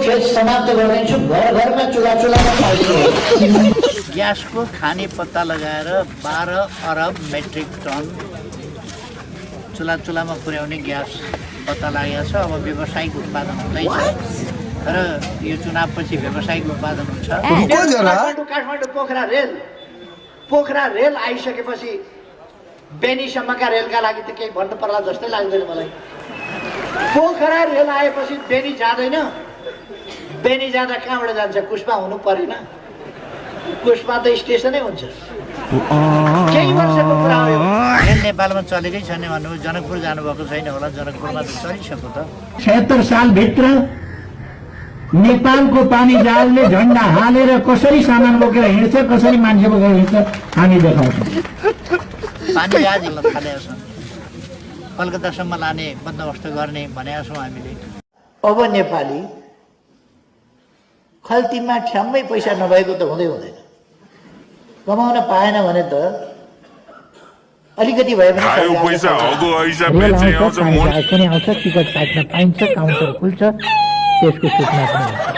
खेल समाप्त गरिदिन्छु। घर घरमा चुलामा पाइन्छ। ग्यासको खाने पत्ता लगाएर 12 अरब मेट्रिक टन चुलामा पुर्याउने ग्यास पत्ता लागेको छ। अब व्यावसायिक उत्पादन हुँदैछ, तर यो चुनावपछि व्यावसायिक उत्पादन हुन्छ। काठमाडौँ पोखरा रेल आइसकेपछि बेनीसम्मका रेलका लागि त केही भन्नु पर्ला जस्तै लाग्दैन मलाई। पोखरा रेल आएपछि बेनी जाँदैन। बेनी जाँदा कहाँबाट जान्छ? कुस्मा हुनु परेन? कुस्मा त स्टेसनै हुन्छ। केही वर्षको कुरा हो। रेल नेपालमा चलेकै छैन भन्नुभयो। जनकपुर जानुभएको छैन होला? जनकपुरमा त चलिसक्यो त। 76 सालभित्र नेपालको पानी जहाजले झन्डा हालेर कसरी सामान बोकेर हिँड्छ, कसरी मान्छे बोकेर हिँड्छ हामी देखाउँछौँ। पानी जहाज हिँड्न थालेका छन्। कलकत्तासम्म लाने बन्दोबस्त गर्ने भनेका छौँ हामीले। अब नेपाली खल्तीमा ठ्याम्मै पैसा नभएको त हुँदैन। कमाउन पाएन भने त अलिकति भए पनि पैसा आउँछ, टिकट काट्न पाइन्छ, काउन्टर खुल्छ, त्यसको सूचना पनि हुन्छ।